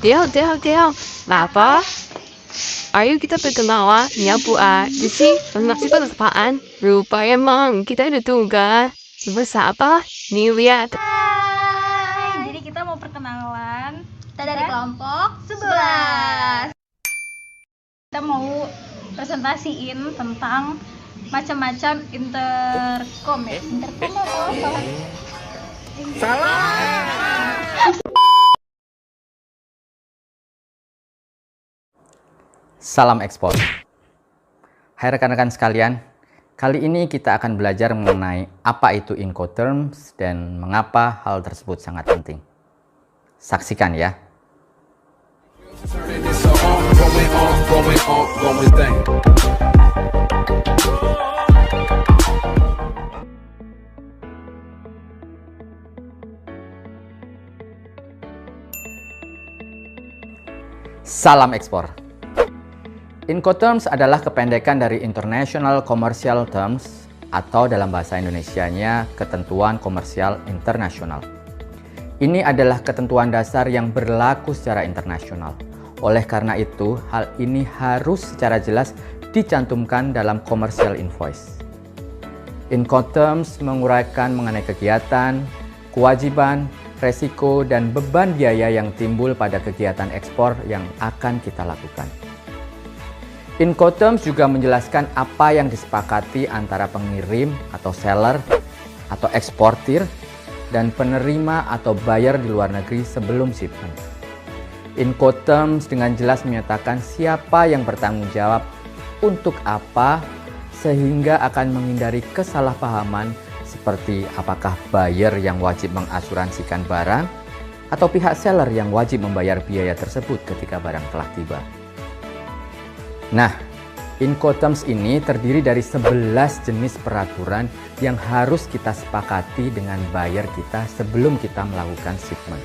Apa? Ayo kita berkenalan, ya Bu A. Jadi, menyaksikan apaan? Rupanya emang kita ada tugas. Bahasa apa? Nih lihat. Hai, jadi kita mau perkenalan. Kita dari kelompok 11. Kita mau presentasiin tentang macam-macam intercom ya. Intercom apa? Salam ekspor. Hai rekan-rekan sekalian, kali ini kita akan belajar mengenai apa itu Incoterms dan mengapa hal tersebut sangat penting. Saksikan ya. Salam ekspor. Incoterms adalah kependekan dari International Commercial Terms atau dalam bahasa Indonesianya ketentuan komersial internasional. Ini adalah ketentuan dasar yang berlaku secara internasional. Oleh karena itu, hal ini harus secara jelas dicantumkan dalam commercial invoice. Incoterms menguraikan mengenai kegiatan, kewajiban, resiko, dan beban biaya yang timbul pada kegiatan ekspor yang akan kita lakukan. Incoterms juga menjelaskan apa yang disepakati antara pengirim atau seller atau eksportir dan penerima atau buyer di luar negeri sebelum shipment. Incoterms dengan jelas menyatakan siapa yang bertanggung jawab untuk apa sehingga akan menghindari kesalahpahaman seperti apakah buyer yang wajib mengasuransikan barang atau pihak seller yang wajib membayar biaya tersebut ketika barang telah tiba. Nah, Incoterms ini terdiri dari 11 jenis peraturan yang harus kita sepakati dengan buyer kita sebelum kita melakukan shipment.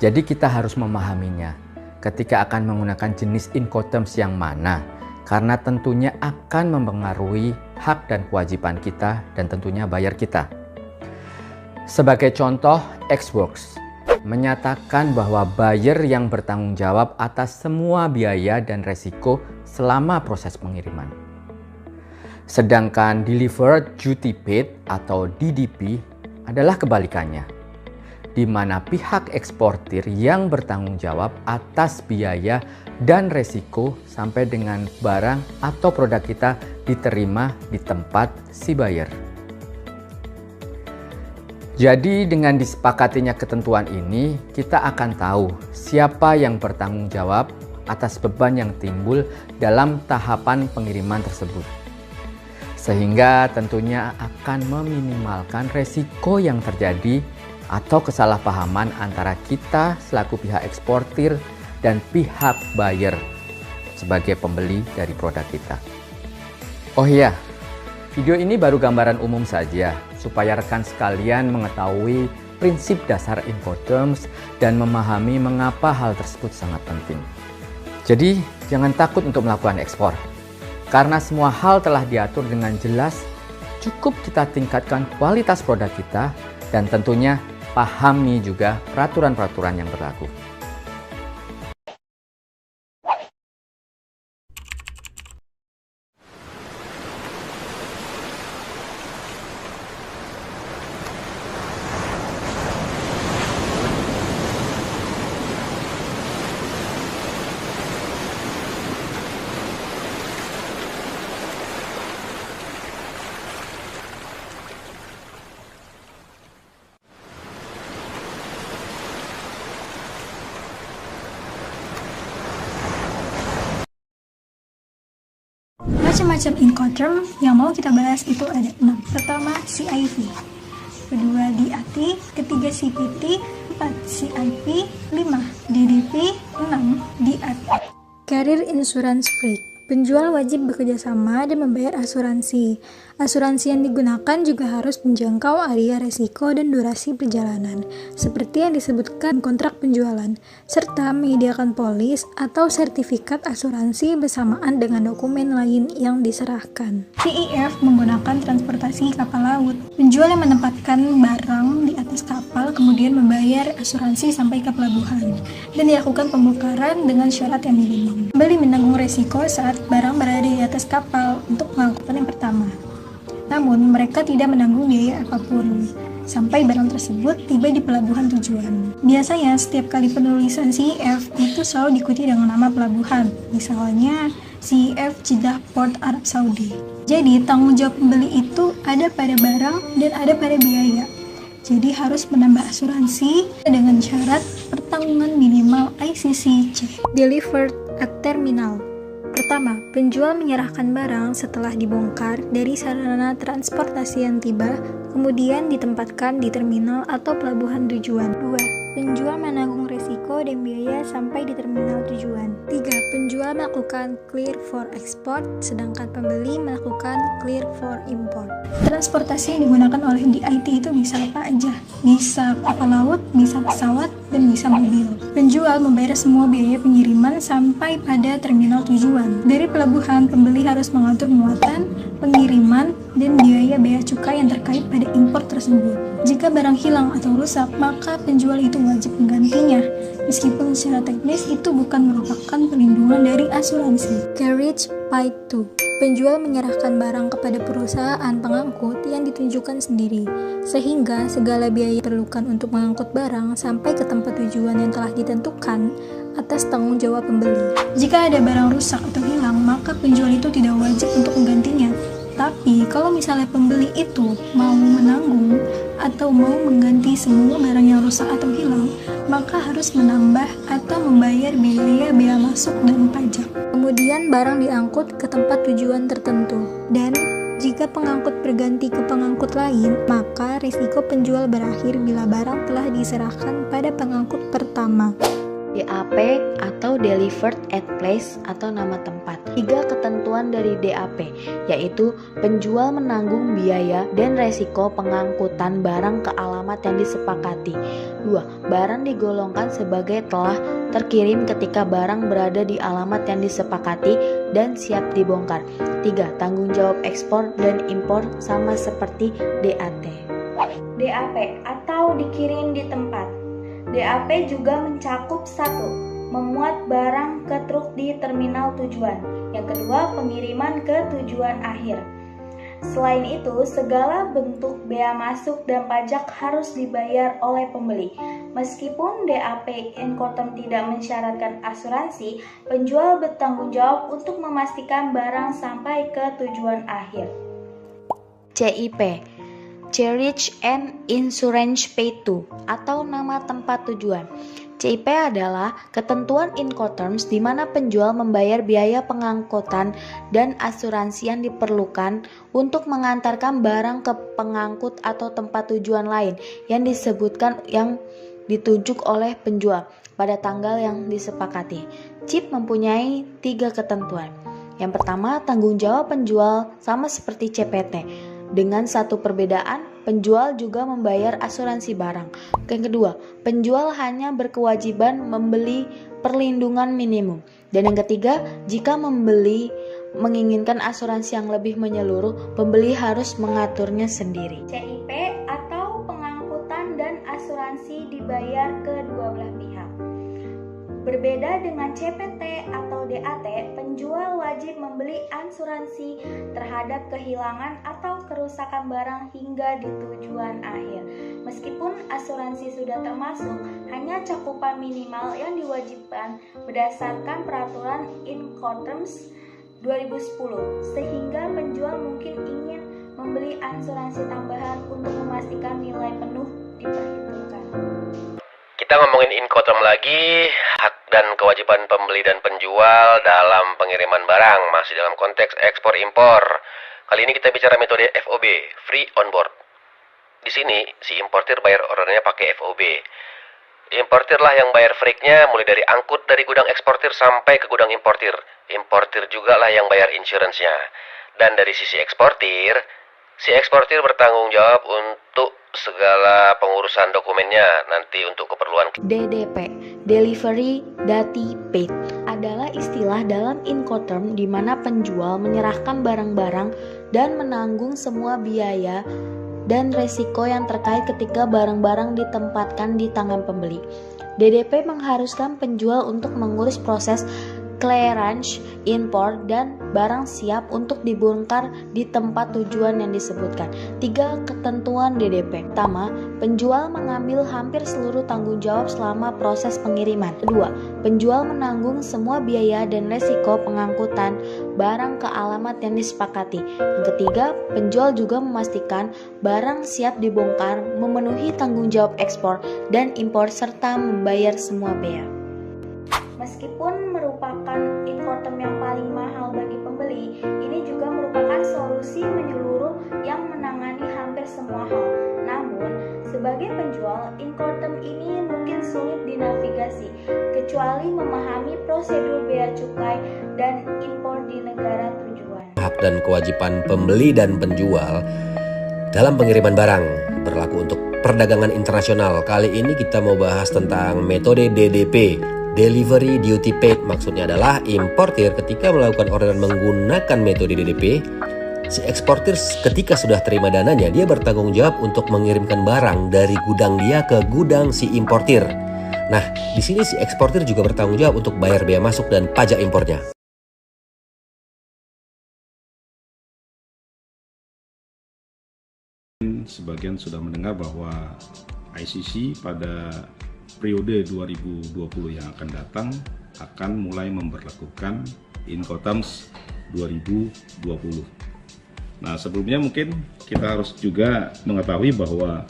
Jadi kita harus memahaminya ketika akan menggunakan jenis Incoterms yang mana, karena tentunya akan mempengaruhi hak dan kewajiban kita dan tentunya buyer kita. Sebagai contoh, Xworks menyatakan bahwa buyer yang bertanggung jawab atas semua biaya dan resiko selama proses pengiriman. Sedangkan Delivered Duty Paid atau DDP adalah kebalikannya, di mana pihak eksportir yang bertanggung jawab atas biaya dan resiko sampai dengan barang atau produk kita diterima di tempat si buyer. Jadi dengan disepakatinya ketentuan ini, kita akan tahu siapa yang bertanggung jawab atas beban yang timbul dalam tahapan pengiriman tersebut. Sehingga tentunya akan meminimalkan resiko yang terjadi atau kesalahpahaman antara kita selaku pihak eksportir dan pihak buyer sebagai pembeli dari produk kita. Oh iya, video ini baru gambaran umum saja, supaya rekan sekalian mengetahui prinsip dasar Incoterms dan memahami mengapa hal tersebut sangat penting. Jadi, jangan takut untuk melakukan ekspor. Karena semua hal telah diatur dengan jelas, cukup kita tingkatkan kualitas produk kita dan tentunya pahami juga peraturan-peraturan yang berlaku. Macam-macam Incoterm yang mau kita bahas itu ada 6. Pertama, CIV. Kedua, DAT. Ketiga, CPT. 4, CIP. 5, DDP. 6, DAT. Carrier Insurance Freight. Penjual wajib bekerja sama dan membayar asuransi. Asuransi yang digunakan juga harus menjangkau area resiko dan durasi perjalanan, seperti yang disebutkan kontrak penjualan, serta menyediakan polis atau sertifikat asuransi bersamaan dengan dokumen lain yang diserahkan. CEF menggunakan transportasi kapal laut. Penjual yang menempatkan barang di atas kapal kemudian membayar asuransi sampai ke pelabuhan, dan dilakukan pembongkaran dengan syarat yang minimum. Pembeli menanggung resiko saat barang berada di atas kapal untuk pengangkutan yang pertama. Namun, mereka tidak menanggung biaya apapun sampai barang tersebut tiba di pelabuhan tujuan. Biasanya, setiap kali penulisan CEF itu selalu diikuti dengan nama pelabuhan. Misalnya, CEF Jeddah Port Arab Saudi. Jadi, tanggung jawab pembeli itu ada pada barang dan ada pada biaya. Jadi, harus menambah asuransi dengan syarat pertanggungan minimal ICC-C. Delivered at terminal. Pertama, penjual menyerahkan barang setelah dibongkar dari sarana transportasi yang tiba, kemudian ditempatkan di terminal atau pelabuhan tujuan. 2. Penjual menanggung resiko dan biaya sampai di terminal tujuan. 3. Penjual melakukan clear for export, sedangkan pembeli melakukan clear for import. Transportasi yang digunakan oleh DIT itu bisa apa aja? Bisa kapal laut, bisa pesawat, dan bisa mobil. Penjual membayar semua biaya pengiriman sampai pada terminal tujuan. Dari pelabuhan, pembeli harus mengatur muatan, pengiriman, dan biaya bea cukai yang terkait pada impor tersebut. Jika barang hilang atau rusak, maka penjual itu wajib menggantinya, meskipun secara teknis itu bukan merupakan perlindungan dari asuransi. Carriage by two. Penjual menyerahkan barang kepada perusahaan pengangkut yang ditunjukkan sendiri, sehingga segala biaya diperlukan untuk mengangkut barang sampai ke tempat tujuan yang telah ditentukan atas tanggung jawab pembeli. Jika ada barang rusak atau hilang, maka penjual itu tidak wajib untuk menggantinya. Tapi, kalau misalnya pembeli itu mau menanggung atau mau mengganti semua barang yang rusak atau hilang, maka harus menambah atau membayar biaya bea masuk dan pajak. Kemudian barang diangkut ke tempat tujuan tertentu. Dan jika pengangkut berganti ke pengangkut lain, maka risiko penjual berakhir bila barang telah diserahkan pada pengangkut pertama. DAP atau Delivered at Place atau nama tempat. 3 ketentuan dari DAP, yaitu penjual menanggung biaya dan resiko pengangkutan barang ke alamat yang disepakati. 2. Barang digolongkan sebagai telah terkirim ketika barang berada di alamat yang disepakati dan siap dibongkar. 3. Tanggung jawab ekspor dan impor sama seperti DAT. DAP atau dikirim di tempat. DAP juga mencakup 1. Memuat barang ke truk di terminal tujuan. Yang kedua, pengiriman ke tujuan akhir. Selain itu, segala bentuk bea masuk dan pajak harus dibayar oleh pembeli. Meskipun DAP Incoterm tidak mensyaratkan asuransi, penjual bertanggung jawab untuk memastikan barang sampai ke tujuan akhir. CIP Carriage and Insurance Paid to atau nama tempat tujuan. CIP adalah ketentuan Incoterms di mana penjual membayar biaya pengangkutan dan asuransi yang diperlukan untuk mengantarkan barang ke pengangkut atau tempat tujuan lain yang disebutkan yang ditunjuk oleh penjual pada tanggal yang disepakati. CIP mempunyai 3 ketentuan. Yang pertama, tanggung jawab penjual sama seperti CPT. Dengan satu perbedaan, penjual juga membayar asuransi barang. Yang kedua, penjual hanya berkewajiban membeli perlindungan minimum. Dan yang ketiga, jika membeli menginginkan asuransi yang lebih menyeluruh, pembeli harus mengaturnya sendiri. CIP atau pengangkutan dan asuransi dibayar kedua belah pihak. Berbeda dengan CPT atau DAT, penjual wajib membeli asuransi terhadap kehilangan atau kerusakan barang hingga di tujuan akhir. Meskipun asuransi sudah termasuk, hanya cakupan minimal yang diwajibkan berdasarkan peraturan Incoterms 2010, sehingga penjual mungkin ingin membeli asuransi tambahan untuk memastikan nilai penuh diperhitungkan. Kita ngomongin Incoterm lagi, hak dan kewajiban pembeli dan penjual dalam pengiriman barang, masih dalam konteks ekspor-impor. Kali ini kita bicara metode FOB, Free On Board. Di sini, si importir bayar ordernya pakai FOB. Importir lah yang bayar freightnya mulai dari angkut dari gudang eksportir sampai ke gudang importir. importir juga lah yang bayar insurance-nya. Dan dari sisi eksportir, si eksportir bertanggung jawab untuk segala pengurusan dokumennya nanti untuk keperluan. DDP, Delivery Duty Paid, adalah istilah dalam Incoterm di mana penjual menyerahkan barang-barang dan menanggung semua biaya dan resiko yang terkait ketika barang-barang ditempatkan di tangan pembeli. DDP mengharuskan penjual untuk mengurus proses clearance, import, dan barang siap untuk dibongkar di tempat tujuan yang disebutkan. 3 ketentuan DDP. Pertama, penjual mengambil hampir seluruh tanggung jawab selama proses pengiriman. Kedua, penjual menanggung semua biaya dan resiko pengangkutan barang ke alamat yang disepakati. Yang ketiga, penjual juga memastikan barang siap dibongkar, memenuhi tanggung jawab ekspor dan impor, serta membayar semua bea. Meskipun merupakan Incoterm yang paling mahal bagi pembeli, ini juga merupakan solusi menyeluruh yang menangani hampir semua hal. Namun, sebagai penjual, Incoterm ini mungkin sulit dinavigasi, kecuali memahami prosedur bea cukai dan impor di negara tujuan. Hak dan kewajiban pembeli dan penjual dalam pengiriman barang berlaku untuk perdagangan internasional. Kali ini kita mau bahas tentang metode DDP, Delivery Duty Paid. Maksudnya adalah importir ketika melakukan orderan menggunakan metode DDP, si eksportir ketika sudah terima dananya, dia bertanggung jawab untuk mengirimkan barang dari gudang dia ke gudang si importir. Nah, di sini si eksportir juga bertanggung jawab untuk bayar bea masuk dan pajak impornya. Sebagian sudah mendengar bahwa ICC pada periode 2020 yang akan datang akan mulai memberlakukan Incoterms 2020. Nah, sebelumnya mungkin kita harus juga mengetahui bahwa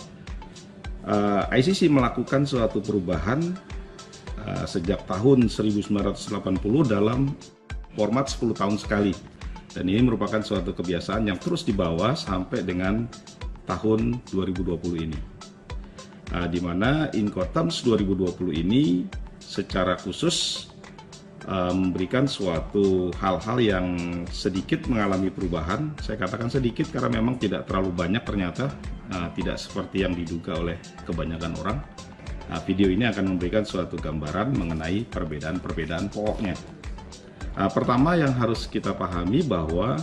ICC melakukan suatu perubahan sejak tahun 1980 dalam format 10 tahun sekali. Dan ini merupakan suatu kebiasaan yang terus dibawa sampai dengan tahun 2020 ini. Di mana Incoterms 2020 ini secara khusus memberikan suatu hal-hal yang sedikit mengalami perubahan. Saya katakan sedikit karena memang tidak terlalu banyak ternyata, tidak seperti yang diduga oleh kebanyakan orang. Video ini akan memberikan suatu gambaran mengenai perbedaan-perbedaan pokoknya. Pertama yang harus kita pahami bahwa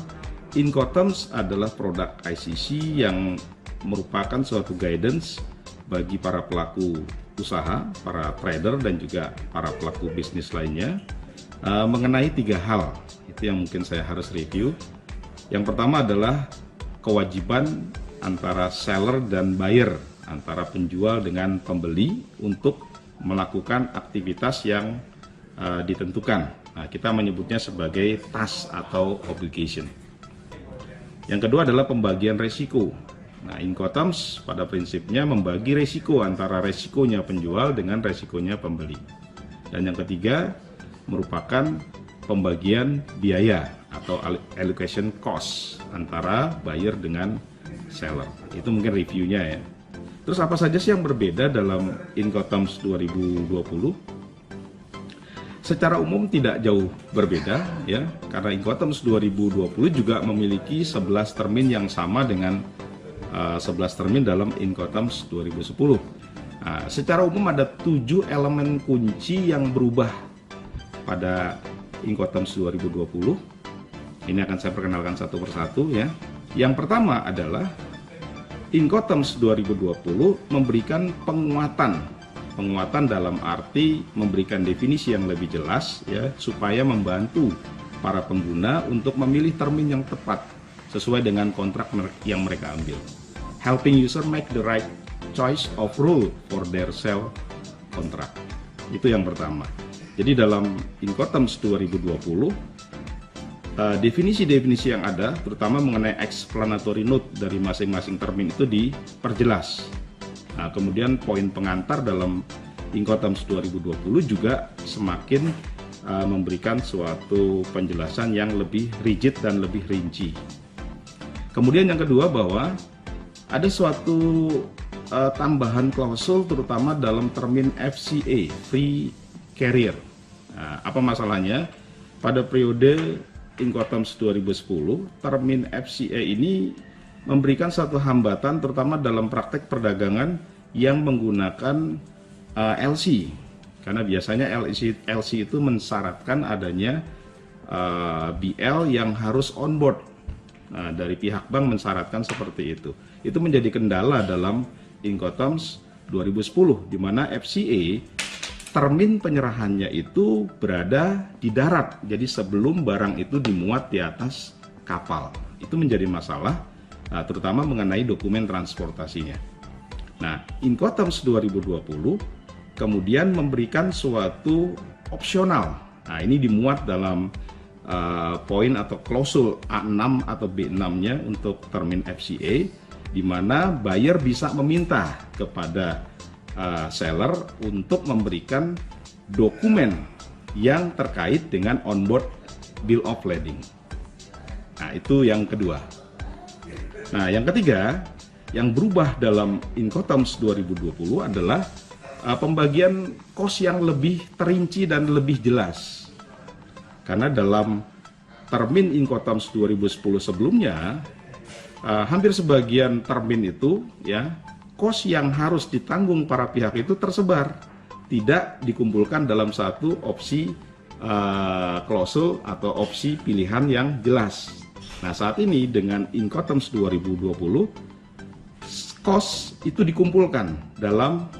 Incoterms adalah produk ICC yang merupakan suatu guidance bagi para pelaku usaha, para trader dan juga para pelaku bisnis lainnya mengenai 3 hal. Itu yang mungkin saya harus review. Yang pertama adalah kewajiban antara seller dan buyer, antara penjual dengan pembeli untuk melakukan aktivitas yang ditentukan. Nah, kita menyebutnya sebagai task atau obligation. Yang kedua adalah pembagian resiko. Nah, Incoterms pada prinsipnya membagi resiko antara resikonya penjual dengan resikonya pembeli. Dan yang ketiga merupakan pembagian biaya atau allocation cost antara buyer dengan seller. Itu mungkin reviewnya ya. Terus apa saja sih yang berbeda dalam Incoterms 2020? Secara umum tidak jauh berbeda ya, karena Incoterms 2020 juga memiliki 11 termin yang sama dengan 11 termin dalam Incoterms 2010. Nah, secara umum ada 7 elemen kunci yang berubah pada Incoterms 2020. Ini akan saya perkenalkan satu persatu ya. Yang pertama adalah Incoterms 2020 memberikan penguatan dalam arti memberikan definisi yang lebih jelas ya, supaya membantu para pengguna untuk memilih termin yang tepat sesuai dengan kontrak yang mereka ambil. Helping user make the right choice of rule for their sell contract. Itu yang pertama. Jadi dalam Incoterms 2020 definisi-definisi yang ada terutama mengenai explanatory note dari masing-masing termin itu diperjelas. Nah, kemudian poin pengantar dalam Incoterms 2020 juga semakin memberikan suatu penjelasan yang lebih rigid dan lebih rinci. Kemudian yang kedua bahwa ada suatu tambahan klausul terutama dalam termin FCA, Free Carrier. Nah, apa masalahnya? pada periode Incoterms 2010, termin FCA ini memberikan satu hambatan terutama dalam praktek perdagangan yang menggunakan LC. Karena biasanya LC itu mensyaratkan adanya BL yang harus on board. Nah, dari pihak bank mensyaratkan seperti itu. Itu menjadi kendala dalam Incoterms 2010, di mana FCA termin penyerahannya itu berada di darat. Jadi sebelum barang itu dimuat di atas kapal. Itu menjadi masalah, terutama mengenai dokumen transportasinya. Nah, Incoterms 2020 kemudian memberikan suatu opsional. Nah, ini dimuat dalam poin atau klausul A6 atau B6-nya untuk termin FCA, di mana buyer bisa meminta kepada seller untuk memberikan dokumen yang terkait dengan onboard bill of lading. Nah, itu yang kedua. Nah, yang ketiga, yang berubah dalam Incoterms 2020 adalah pembagian kos yang lebih terinci dan lebih jelas. Karena dalam termin Incoterms 2010 sebelumnya, hampir sebagian termin itu ya, kos yang harus ditanggung para pihak itu tersebar, tidak dikumpulkan dalam satu opsi klausul atau opsi pilihan yang jelas. Nah, saat ini dengan Incoterms 2020, kos itu dikumpulkan dalam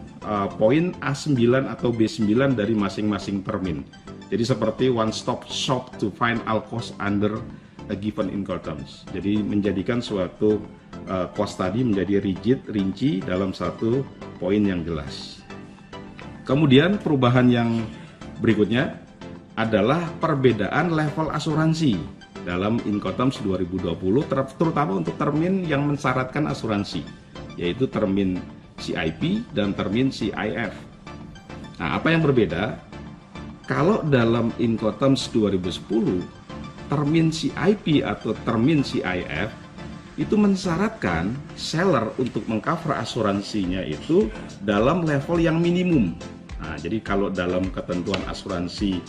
poin A9 atau B9 dari masing-masing termin. Jadi seperti one stop shop to find all cost under a given Incoterms. Jadi menjadikan suatu cost tadi menjadi rigid, rinci dalam satu poin yang jelas. Kemudian perubahan yang berikutnya adalah perbedaan level asuransi dalam Incoterms 2020, terutama untuk termin yang mensyaratkan asuransi, yaitu termin CIP dan termin CIF. Nah, apa yang berbeda? Kalau dalam Incoterms 2010, termin CIP atau termin CIF itu mensyaratkan seller untuk mengcover asuransinya itu dalam level yang minimum. Nah, jadi kalau dalam ketentuan asuransi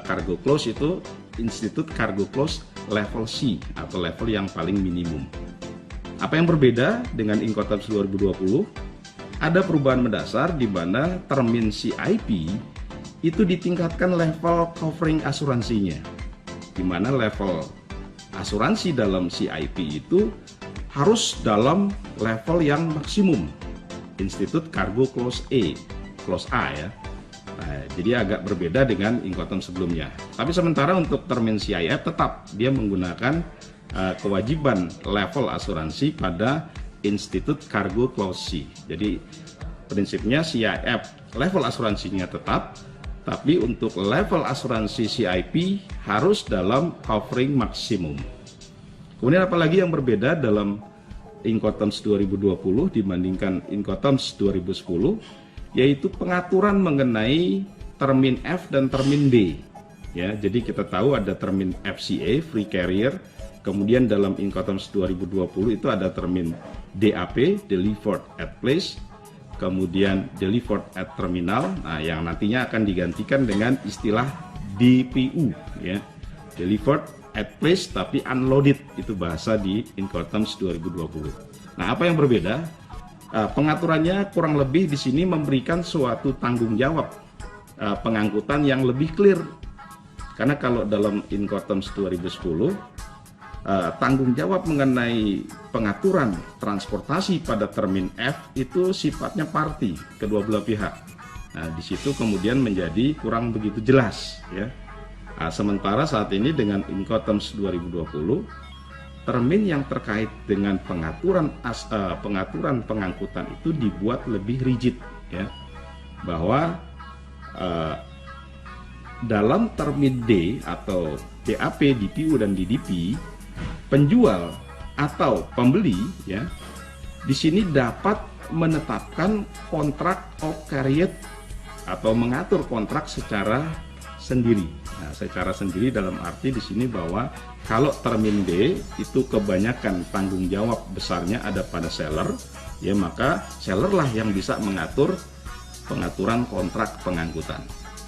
cargo clause itu Institut Cargo Clause level C atau level yang paling minimum. Apa yang berbeda dengan Incoterms 2020? Ada perubahan mendasar di mana termin CIP itu ditingkatkan level covering asuransinya, di mana level asuransi dalam CIP itu harus dalam level yang maksimum, Institut Cargo Clause Clause A ya. Nah, jadi agak berbeda dengan Incoterms sebelumnya. Tapi sementara untuk termin CIF tetap dia menggunakan kewajiban level asuransi pada Institut Cargo Clause C. Jadi prinsipnya CIF level asuransinya tetap, tapi untuk level asuransi CIP harus dalam covering maksimum. Kemudian apalagi yang berbeda dalam Incoterms 2020 dibandingkan Incoterms 2010, yaitu pengaturan mengenai termin F dan termin D. Ya, jadi kita tahu ada termin FCA, free carrier, kemudian dalam Incoterms 2020 itu ada termin DAP, delivered at place, kemudian delivered at terminal, nah yang nantinya akan digantikan dengan istilah DPU, ya, delivered at place tapi unloaded, itu bahasa di Incoterms 2020. Nah, apa yang berbeda? Pengaturannya kurang lebih di sini memberikan suatu tanggung jawab pengangkutan yang lebih clear. Karena kalau dalam Incoterms 2010 tanggung jawab mengenai pengaturan transportasi pada termin F itu sifatnya party, kedua belah pihak. Nah, di situ kemudian menjadi kurang begitu jelas, ya. Nah, sementara saat ini dengan Incoterms 2020, termin yang terkait dengan pengaturan pengangkutan itu dibuat lebih rigid, ya, bahwa dalam termin D atau DAP, DPU dan DDP, penjual atau pembeli, ya, di sini dapat menetapkan kontrak of carriage atau mengatur kontrak secara sendiri. Nah, secara sendiri dalam arti di sini bahwa kalau termin D itu kebanyakan tanggung jawab besarnya ada pada seller, ya, maka seller lah yang bisa mengatur pengaturan kontrak pengangkutan.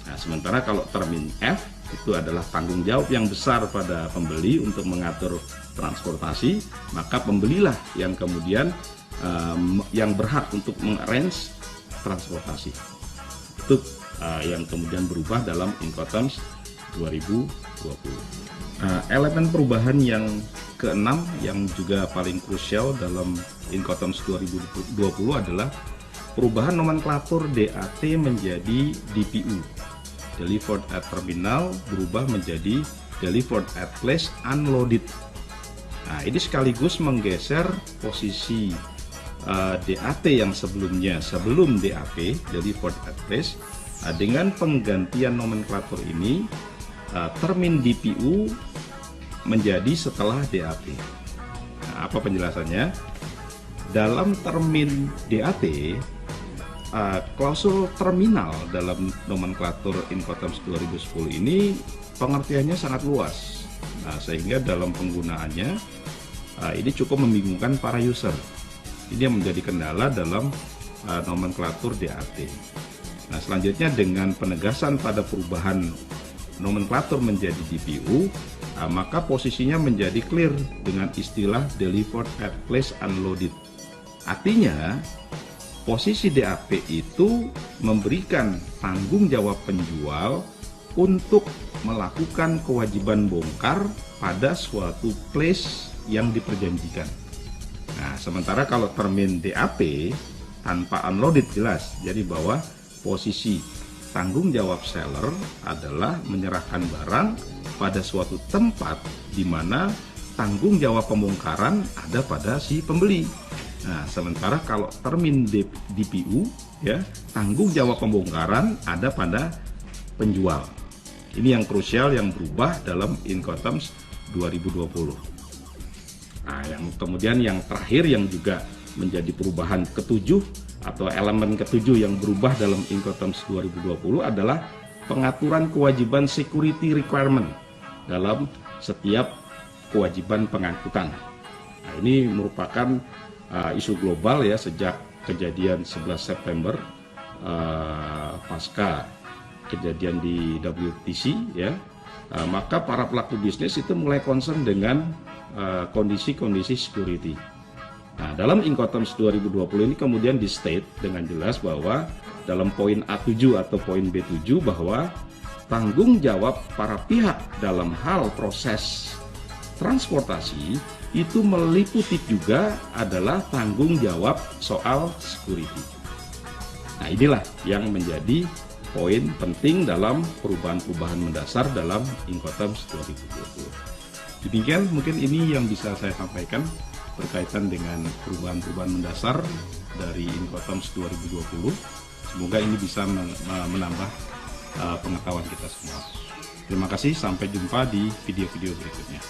Nah, sementara kalau termin F itu adalah tanggung jawab yang besar pada pembeli untuk mengatur transportasi, maka pembelilah yang kemudian yang berhak untuk mengarrange transportasi. Itu yang kemudian berubah dalam Incoterms 2020. Elemen perubahan yang keenam yang juga paling krusial dalam Incoterms 2020 adalah perubahan nomenklatur DAT menjadi DPU, Delivered at Terminal, berubah menjadi Delivered at Place Unloaded. Nah, ini sekaligus menggeser posisi DAT yang sebelumnya, sebelum DAP, Delivered at Place. Dengan penggantian nomenklatur ini, termin DPU menjadi setelah DAP. Nah, apa penjelasannya? Dalam termin DAT, klausul terminal dalam nomenklatur Incoterms 2010 ini pengertiannya sangat luas. Nah, sehingga dalam penggunaannya ini cukup membingungkan para user. Ini yang menjadi kendala dalam nomenklatur DAT. Nah, selanjutnya dengan penegasan pada perubahan nomenklatur menjadi DPU, maka posisinya menjadi clear dengan istilah Delivered at Place Unloaded. Artinya, posisi DAP itu memberikan tanggung jawab penjual untuk melakukan kewajiban bongkar pada suatu place yang diperjanjikan. Nah, sementara kalau termin DAP tanpa unloaded jelas, jadi bahwa posisi tanggung jawab seller adalah menyerahkan barang pada suatu tempat di mana tanggung jawab pembongkaran ada pada si pembeli. Nah, sementara kalau termin DPU, ya, tanggung jawab pembongkaran ada pada penjual. Ini yang krusial yang berubah dalam Incoterms 2020. Nah, yang kemudian yang terakhir yang juga menjadi perubahan ketujuh atau elemen ketujuh yang berubah dalam Incoterms 2020 adalah pengaturan kewajiban security requirement dalam setiap kewajiban pengangkutan. Nah, ini merupakan isu global ya sejak kejadian 11 September pasca kejadian di WTC ya, maka para pelaku bisnis itu mulai concern dengan kondisi-kondisi security. Nah, dalam Incoterms 2020 ini kemudian di state dengan jelas bahwa dalam poin A7 atau poin B7 bahwa tanggung jawab para pihak dalam hal proses transportasi itu meliputi juga adalah tanggung jawab soal security. Nah, inilah yang menjadi poin penting dalam perubahan-perubahan mendasar dalam Incoterms 2020. Demikian mungkin ini yang bisa saya sampaikan berkaitan dengan perubahan-perubahan mendasar dari Incoterms 2020. Semoga ini bisa menambah pengetahuan kita semua. Terima kasih, sampai jumpa di video-video berikutnya.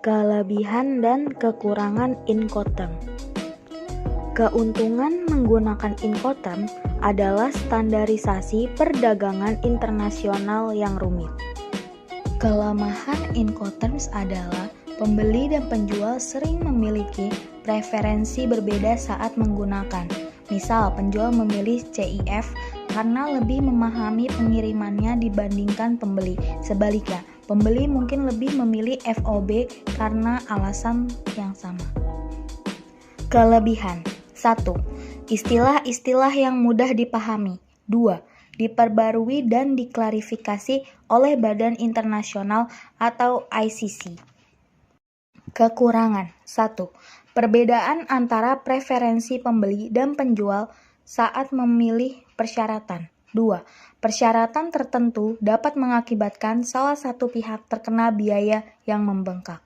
Kelebihan dan kekurangan Incoterms. Keuntungan menggunakan Incoterms adalah standarisasi perdagangan internasional yang rumit. Kelemahan Incoterms adalah pembeli dan penjual sering memiliki preferensi berbeda saat menggunakan. Misal, penjual memilih CIF karena lebih memahami pengirimannya dibandingkan pembeli. Sebaliknya, pembeli mungkin lebih memilih FOB karena alasan yang sama. Kelebihan: 1. Istilah-istilah yang mudah dipahami. 2. Diperbarui dan diklarifikasi oleh Badan Internasional atau ICC. Kekurangan: 1. Perbedaan antara preferensi pembeli dan penjual saat memilih persyaratan. 2. Persyaratan tertentu dapat mengakibatkan salah satu pihak terkena biaya yang membengkak.